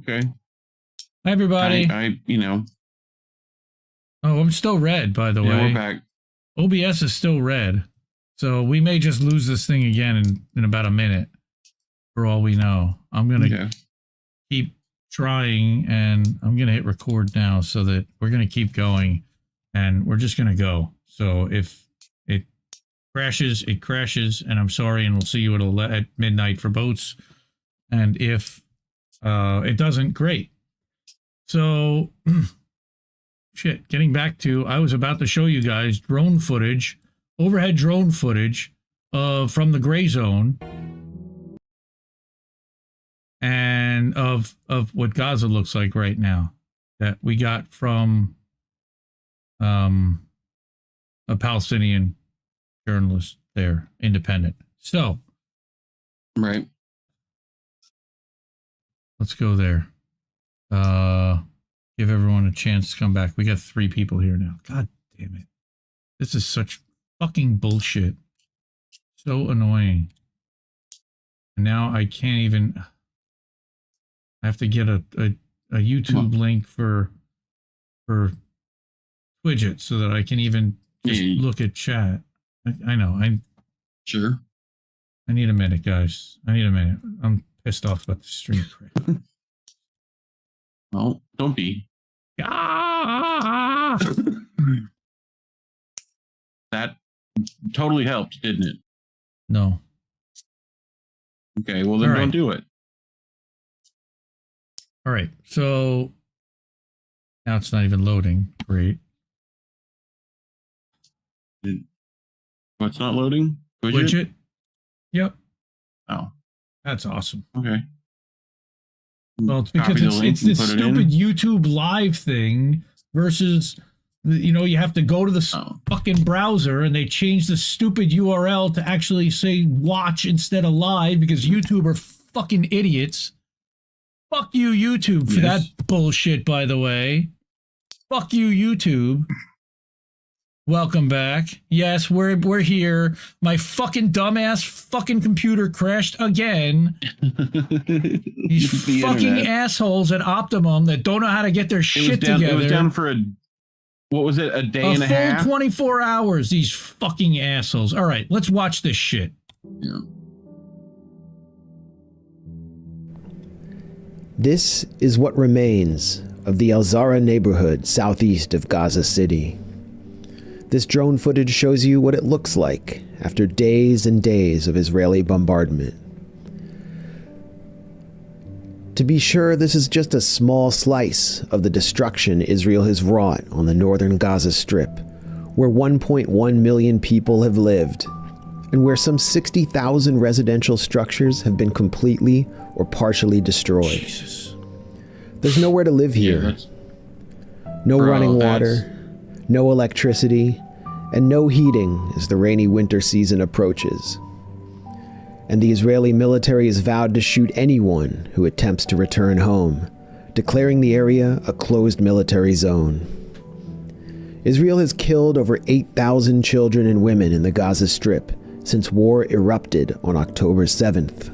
Okay. Hi, everybody. Oh, I'm still red, by the way. We're back. OBS is still red. So we may just lose this thing again in about a minute, for all we know. I'm going to keep trying, and I'm going to hit record now so that we're going to keep going, and we're just going to go. So if it crashes, it crashes, and I'm sorry, and we'll see you at midnight for boats. And if it doesn't, great. So, getting back to, I was about to show you guys drone footage, overhead drone footage from the Grayzone and of what Gaza looks like right now that we got from a Palestinian journalist there, independent. So, right. Let's go there. Give everyone a chance to come back. We got 3 people here now. God damn it. This is such fucking bullshit. So annoying. And now I can't even... I have to get a YouTube link for Widget so that I can even just look at chat. I know. Sure. I need a minute, guys. I need a minute. I'm pissed off about the stream. Well, don't be. Ah! That totally helped, didn't it? No. Okay, well then don't do it. All right, so now it's not even loading. Great. What's not loading? Widget? Yep. Oh. That's awesome. Okay. Well, it's because it's this stupid YouTube live thing versus, you have to go to the fucking browser and they change the stupid URL to actually say watch instead of live because YouTube are fucking idiots. Fuck you, YouTube, for that bullshit, by the way. Fuck you, YouTube. Welcome back. Yes, we're here. My fucking dumbass fucking computer crashed again. These fucking assholes at Optimum that don't know how to get their shit together. It was down for a day and a half? A full 24 hours, these fucking assholes. All right, let's watch this shit. Yeah. This is what remains of the El-Zara neighborhood southeast of Gaza City. This drone footage shows you what it looks like after days and days of Israeli bombardment. To be sure, this is just a small slice of the destruction Israel has wrought on the northern Gaza Strip, where 1.1 million people have lived, and where some 60,000 residential structures have been completely or partially destroyed. Jesus. There's nowhere to live here. No running water, no electricity, and no heating as the rainy winter season approaches. And the Israeli military has vowed to shoot anyone who attempts to return home, declaring the area a closed military zone. Israel has killed over 8,000 children and women in the Gaza Strip since war erupted on October 7th.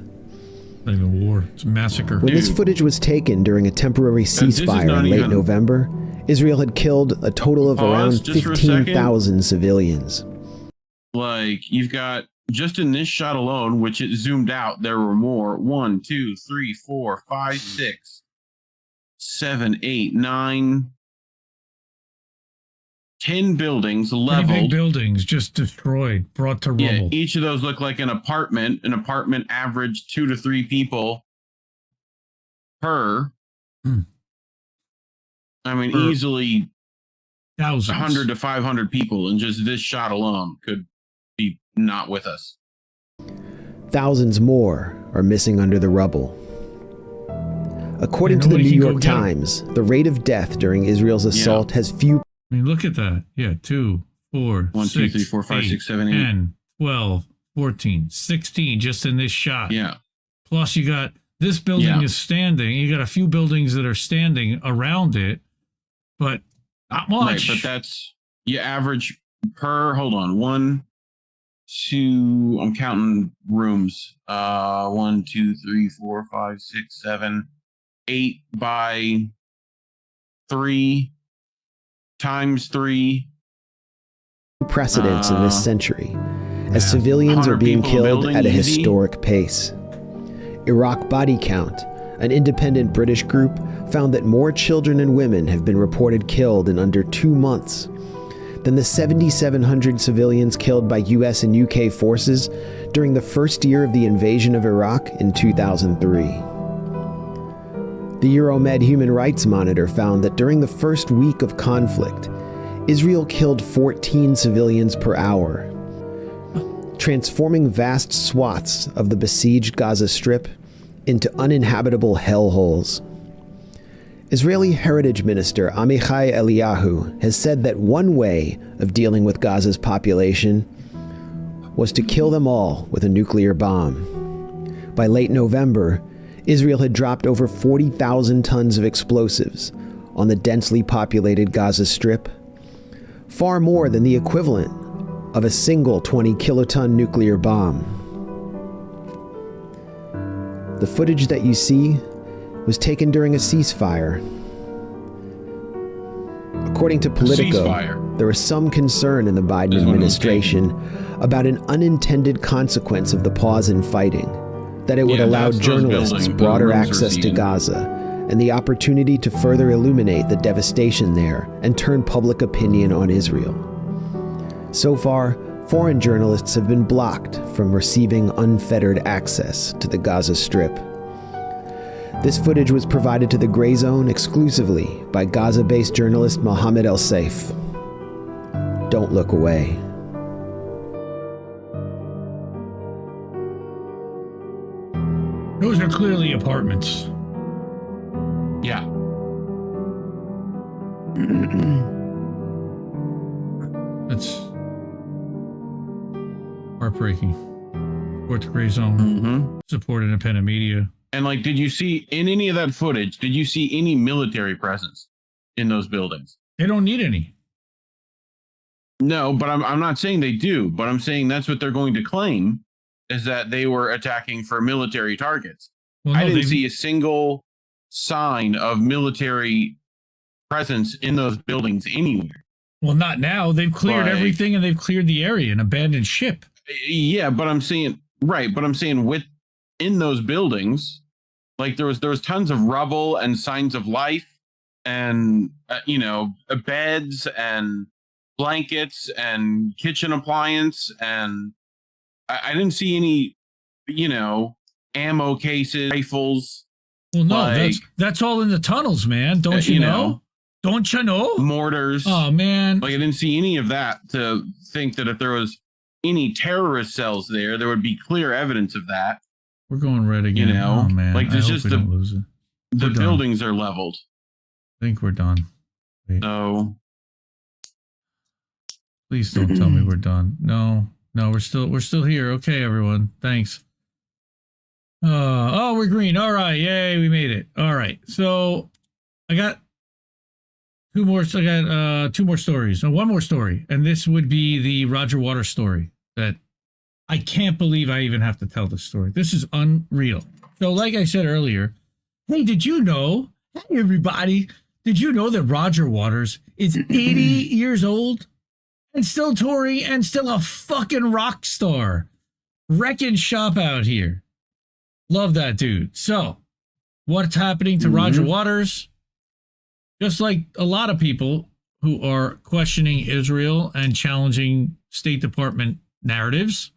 Not even war, it's a massacre. When this footage was taken during a temporary ceasefire in late November, Israel had killed a total of around 15,000 civilians. Like, you've got, just in this shot alone, which it zoomed out, there were more. 1, 2, 3, 4, 5, 6, 7, 8, 9, 10 buildings leveled. 10 big buildings just destroyed, brought to rubble. Yeah, each of those look like an apartment. An apartment averaged 2 to 3 people per. I mean, easily thousands. 100 to 500 people in just this shot alone could be not with us. Thousands more are missing under the rubble. According to the New York Times, the rate of death during Israel's assault has few... I mean, look at that. Yeah, 2, 4, 1, 6, 2, 3, 4, 5, 6, 7, 8. 10, 12, 14, 16 just in this shot. Yeah. Plus you got this building is standing. You got a few buildings that are standing around it, but not much. Right, but that's, you average per, hold on, 1, 2, I'm counting rooms. 1, 2, 3, 4, 5, 6, 7, 8 by 3 times 3 precedents in this century, as civilians are being killed at a historic pace. Iraq Body Count, an independent British group, found that more children and women have been reported killed in under 2 months than the 7,700 civilians killed by US and UK forces during the first year of the invasion of Iraq in 2003. The Euromed Human Rights Monitor found that during the first week of conflict, Israel killed 14 civilians per hour, transforming vast swaths of the besieged Gaza Strip into uninhabitable hellholes. Israeli Heritage Minister Amichai Eliyahu has said that one way of dealing with Gaza's population was to kill them all with a nuclear bomb. By late November, Israel had dropped over 40,000 tons of explosives on the densely populated Gaza Strip, far more than the equivalent of a single 20-kiloton nuclear bomb. The footage that you see was taken during a ceasefire. According to Politico, there was some concern in the Biden administration about an unintended consequence of the pause in fighting, that it would allow journalists broader access to Gaza and the opportunity to further illuminate the devastation there and turn public opinion on Israel. So far, foreign journalists have been blocked from receiving unfettered access to the Gaza Strip. This footage was provided to the Grayzone exclusively by Gaza-based journalist Mohamed El-Saife. Don't look away. Those are clearly apartments. Yeah. That's heartbreaking. Support the Grayzone. Mm-hmm. Support independent media. And like, did you see in any of that footage, did you see any military presence in those buildings? They don't need any. No, but I'm not saying they do, but I'm saying that's what they're going to claim, is that they were attacking for military targets. Well, no, I didn't see a single sign of military presence in those buildings anywhere. Well, not now. They've cleared everything and they've cleared the area, an abandoned ship. Yeah, but I'm saying, right, but I'm saying in those buildings, like there was tons of rubble and signs of life and, beds and blankets and kitchen appliance. And I didn't see any, ammo cases, rifles. Well, no, that's all in the tunnels, man. Don't you know? Don't you know? Mortars. Oh, man. Like I didn't see any of that to think that if there was any terrorist cells there would be clear evidence of that. We're going red again. Oh, man. Like there's just the buildings are leveled. I think we're done. Wait. So please don't tell me we're done. No, we're still here. Okay, everyone. Thanks. We're green. All right. Yay, we made it. All right. So I got two more stories. No, one more story. And this would be the Roger Waters story that I can't believe I even have to tell this story. This is unreal. So like I said earlier, hey, did you know, hey everybody, did you know that Roger Waters is 80 years old and still touring and still a fucking rock star? Wrecking shop out here. Love that dude. So what's happening to Roger Waters? Just like a lot of people who are questioning Israel and challenging State Department narratives,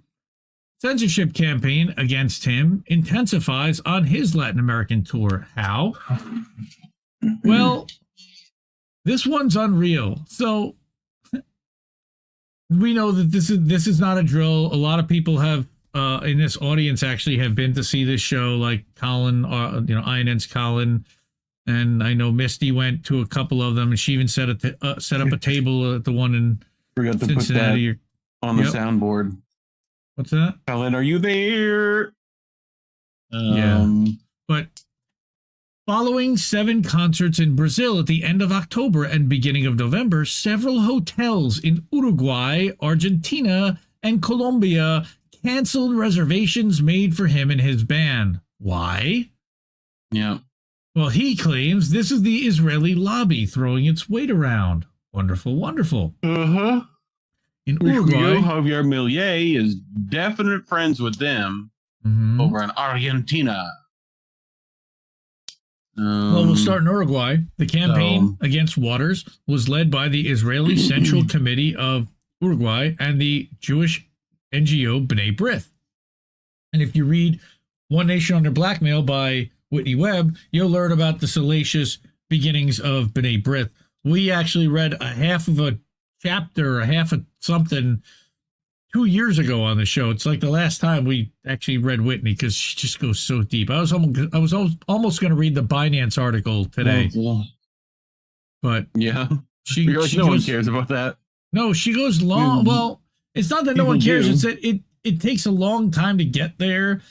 censorship campaign against him intensifies on his Latin American tour. How? Well, this one's unreal. So we know that this is not a drill. A lot of people have in this audience actually have been to see this show, like Colin, INN's Colin, and I know Misty went to a couple of them, and she even set up a table at the one in Cincinnati. Put that on the soundboard. What's that? Colin, are you there? But following 7 concerts in Brazil at the end of October and beginning of November, several hotels in Uruguay, Argentina, and Colombia canceled reservations made for him and his band. Why? Yeah. Well, he claims this is the Israeli lobby throwing its weight around. Wonderful, wonderful. Uh-huh. In Uruguay, Javier Milei is definite friends with them over in Argentina. Well, we'll start in Uruguay. The campaign against waters was led by the Israeli Central Committee of Uruguay and the Jewish NGO B'nai B'rith. And if you read One Nation Under Blackmail by Whitney Webb, you'll learn about the salacious beginnings of B'nai B'rith. We actually read a half of a chapter, a half of something 2 years ago on the show. It's like the last time we actually read Whitney because she just goes so deep. I was almost going to read the Binance article today, but yeah, she no one cares about that. No, she goes long. Well, it's not that no one cares. It's that it takes a long time to get there,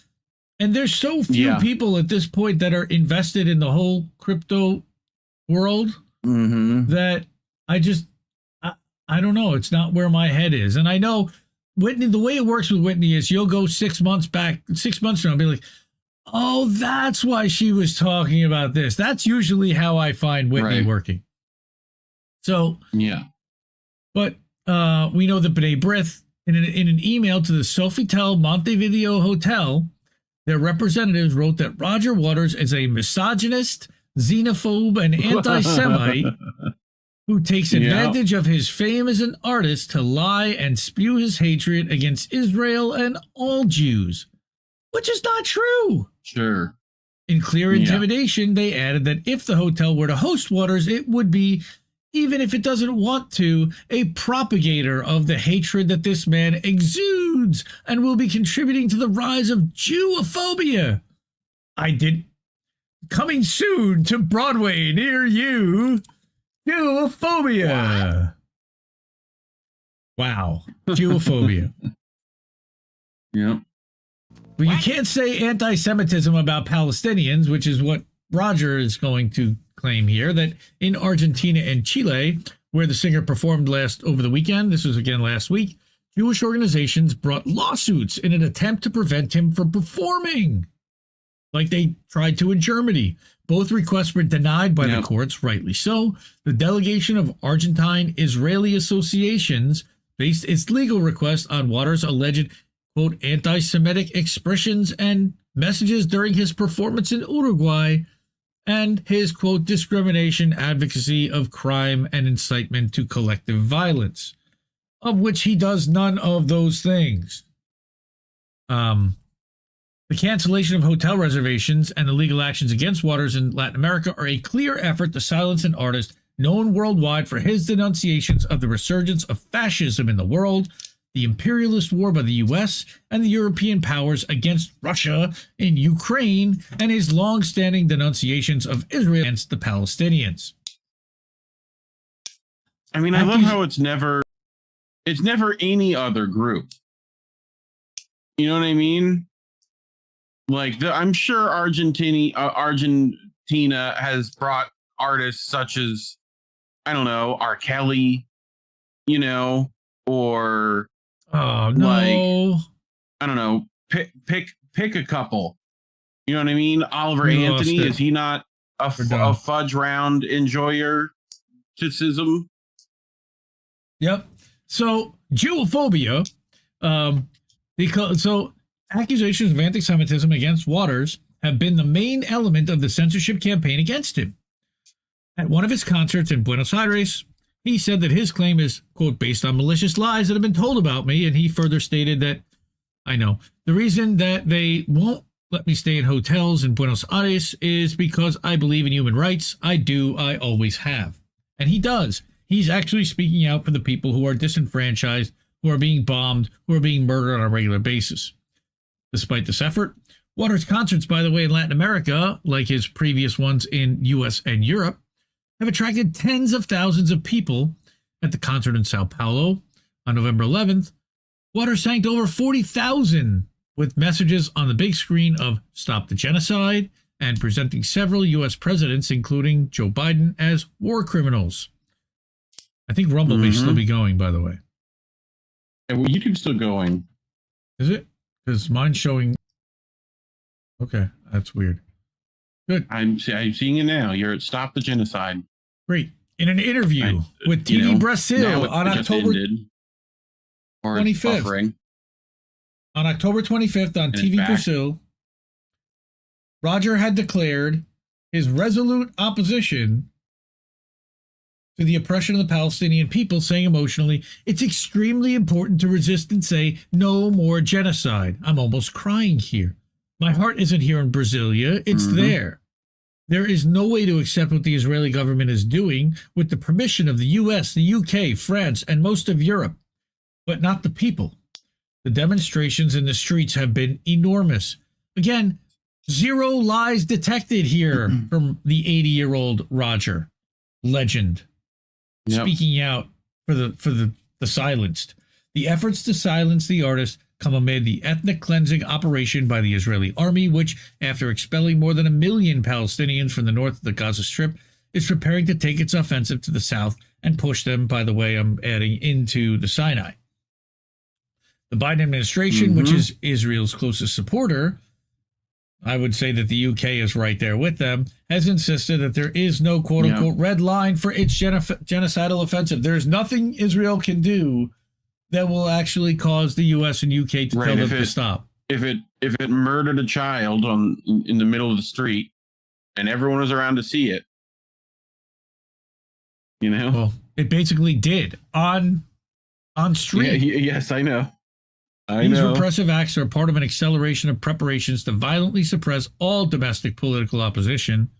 and there's so few people at this point that are invested in the whole crypto world that I don't know. It's not where my head is, and I know. Whitney, the way it works with Whitney is you'll go 6 months back, 6 months from now, and be like, oh, that's why she was talking about this. That's usually how I find Whitney working. So, yeah. But we know that B'nai B'rith, in an email to the Sofitel Montevideo Hotel, their representatives wrote that Roger Waters is a misogynist, xenophobe, and anti-Semite who takes advantage of his fame as an artist to lie and spew his hatred against Israel and all Jews, which is not true. Sure. In clear intimidation, they added that if the hotel were to host Waters, it would be, even if it doesn't want to, a propagator of the hatred that this man exudes and will be contributing to the rise of Jewophobia. Coming soon to Broadway near you. Jewophobia. Wow. Jewophobia. Yeah. Well, you can't say anti-Semitism about Palestinians, which is what Roger is going to claim here, that in Argentina and Chile, where the singer performed over the weekend, this was again last week, Jewish organizations brought lawsuits in an attempt to prevent him from performing, like they tried to in Germany. Both requests were denied by the courts, rightly so. The delegation of Argentine-Israeli associations based its legal request on Waters' alleged, quote, anti-Semitic expressions and messages during his performance in Uruguay and his, quote, discrimination, advocacy of crime, and incitement to collective violence, of which he does none of those things. The cancellation of hotel reservations and the legal actions against Waters in Latin America are a clear effort to silence an artist known worldwide for his denunciations of the resurgence of fascism in the world, the imperialist war by the U.S. and the European powers against Russia in Ukraine, and his long-standing denunciations of Israel against the Palestinians. I mean, I love how it's never any other group. You know what I mean? Like, I'm sure Argentina has brought artists such as, I don't know, R. Kelly, you know, or like, I don't know, pick a couple. You know what I mean? Oliver Anthony, is he not a fudge round enjoyer? Yep. So Jewophobia, accusations of anti-Semitism against Waters have been the main element of the censorship campaign against him. At one of his concerts in Buenos Aires, he said that his claim is, quote, based on malicious lies that have been told about me, and he further stated that, I know, the reason that they won't let me stay in hotels in Buenos Aires is because I believe in human rights. I always have. And he does. He's actually speaking out for the people who are disenfranchised, who are being bombed, who are being murdered on a regular basis. Despite this effort, Waters' concerts, by the way, in Latin America, like his previous ones in US and Europe, have attracted tens of thousands of people. At the concert in Sao Paulo on November 11th, Waters sang to over 40,000 with messages on the big screen of Stop the Genocide and presenting several U.S. presidents, including Joe Biden, as war criminals. I think Rumble may still be going, by the way. Yeah, well, YouTube's still going. Is it? Because mine's showing... Okay, that's weird. Good. I'm seeing it now. You're at Stop the Genocide. Great. In an interview with TV Brazil on October 25th. On October 25th on TV Brazil, Roger had declared his resolute opposition to the oppression of the Palestinian people, saying emotionally, "It's extremely important to resist and say no more genocide." I'm almost crying here. My heart isn't here in Brasilia, it's there. There is no way to accept what the Israeli government is doing with the permission of the US, the UK, France, and most of Europe, but not the people. The demonstrations in the streets have been enormous. Again, zero lies detected here from the 80-year-old Roger, legend, speaking out for the silenced. The efforts to silence the artist come amid the ethnic cleansing operation by the Israeli army, which, after expelling more than 1 million Palestinians from the north of the Gaza Strip, is preparing to take its offensive to the south and push them, by the way, I'm adding, into the Sinai. The Biden administration, which is Israel's closest supporter, I would say that the UK is right there with them, has insisted that there is no quote-unquote red line for its genocidal offensive. There's nothing Israel can do that will actually cause the US and UK to tell them to stop. If it murdered a child in the middle of the street and everyone was around to see it, Well, it basically did on street. Yes, I know. These repressive acts are part of an acceleration of preparations to violently suppress all domestic political opposition.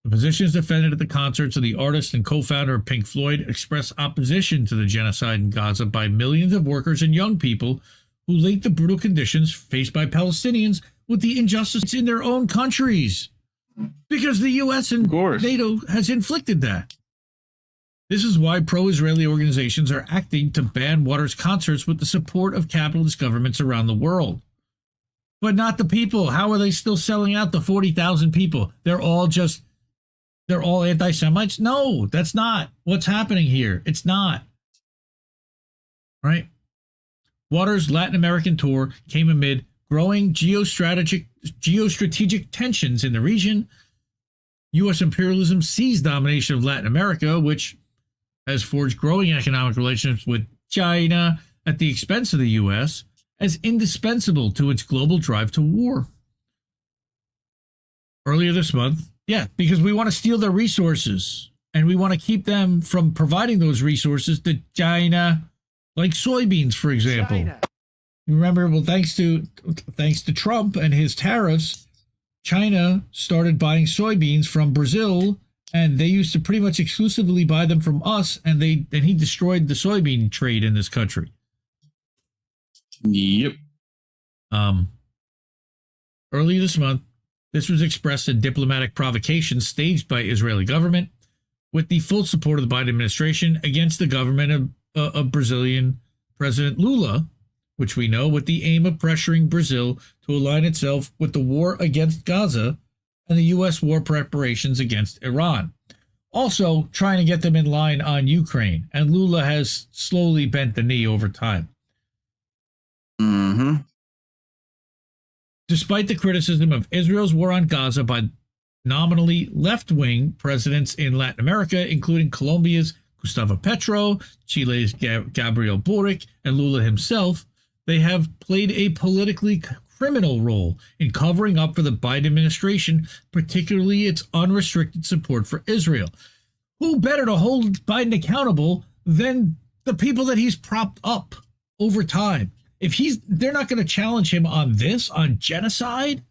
The positions defended at the concerts of the artist and co-founder of Pink Floyd express opposition to the genocide in Gaza by millions of workers and young people who link the brutal conditions faced by Palestinians with the injustice in their own countries, because the U.S. and NATO has inflicted that. This is why pro-Israeli organizations are acting to ban Waters' concerts with the support of capitalist governments around the world. But not the people. How are they still selling out the 40,000 people? They're all anti-Semites? No, that's not what's happening here. It's not. Right? Waters' Latin American tour came amid growing geostrategic tensions in the region. U.S. imperialism seized domination of Latin America, which has forged growing economic relationships with China at the expense of the U.S., as indispensable to its global drive to war. Earlier this month, because we want to steal their resources, and we want to keep them from providing those resources to China, like soybeans, for example. China. You remember, well, thanks to Trump and his tariffs, China started buying soybeans from Brazil, and they used to pretty much exclusively buy them from us, and he destroyed the soybean trade in this country. Yep. Earlier this month, this was expressed in diplomatic provocations staged by Israeli government with the full support of the Biden administration against the government of Brazilian President Lula, which we know, with the aim of pressuring Brazil to align itself with the war against Gaza and the U.S. war preparations against Iran. Also trying to get them in line on Ukraine, and Lula has slowly bent the knee over time. Despite the criticism of Israel's war on Gaza by nominally left-wing presidents in Latin America, including Colombia's Gustavo Petro, Chile's Gabriel Boric, and Lula himself, they have played a politically criminal role in covering up for the Biden administration, particularly its unrestricted support for Israel. Who better to hold Biden accountable than the people that he's propped up over time? If they're not going to challenge him on genocide,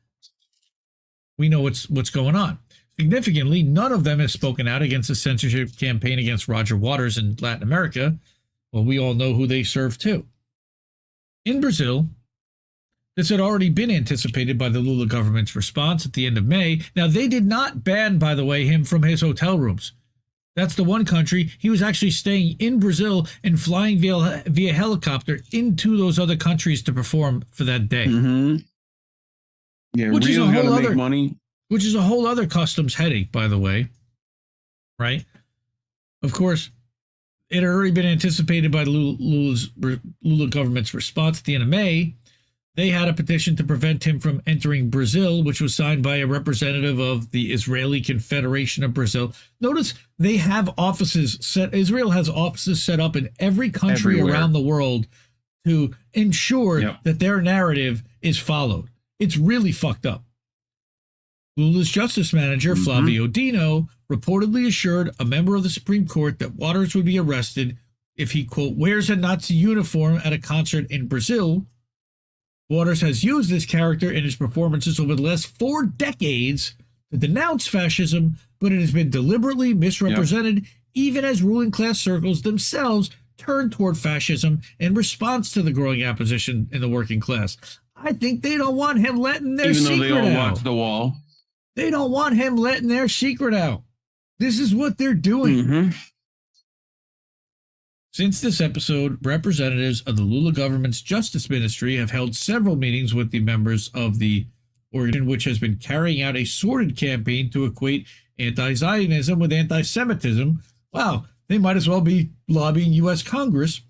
we know what's going on. Significantly, none of them has spoken out against the censorship campaign against Roger Waters in Latin America. Well, we all know who they serve too. In Brazil, this had already been anticipated by the Lula government's response at the end of May. Now, they did not ban, by the way, him from his hotel rooms. That's the one country. He was actually staying in Brazil and flying via helicopter into those other countries to perform for that day. Yeah, which is a whole other money. Which is a whole other customs headache, by the way. Right? Of course, it had already been anticipated by the Lula government's response at the end of May They had a petition to prevent him from entering Brazil, which was signed by a representative of the Israeli Confederation of Brazil. Notice they have offices set. Israel has offices set up in every country around the world to ensure that their narrative is followed. It's really fucked up. Lula's justice manager, Flavio Dino, reportedly assured a member of the Supreme Court that Waters would be arrested if he, quote, wears a Nazi uniform at a concert in Brazil. Waters has used this character in his performances over the last 4 decades to denounce fascism, but it has been deliberately misrepresented, even as ruling class circles themselves turn toward fascism in response to the growing opposition in the working class. I think they don't want him letting their secret out. Even though they all watch the wall. They don't want him letting their secret out. This is what they're doing. Since this episode, representatives of the Lula government's Justice Ministry have held several meetings with the members of the organ, which has been carrying out a sordid campaign to equate anti-Zionism with anti-Semitism. Wow, they might as well be lobbying U.S. Congress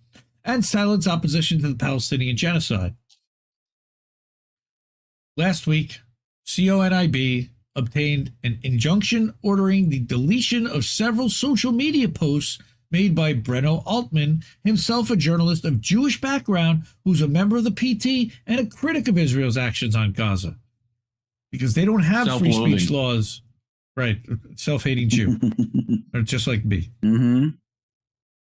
and silence opposition to the Palestinian genocide. Last week, CONIB obtained an injunction ordering the deletion of several social media posts made by Breno Altman, himself a journalist of Jewish background who's a member of the PT and a critic of Israel's actions on Gaza. Because they don't have free speech laws. Right, self-hating Jew. Or just like me.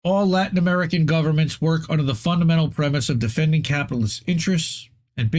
All Latin American governments work under the fundamental premise of defending capitalist interests, and big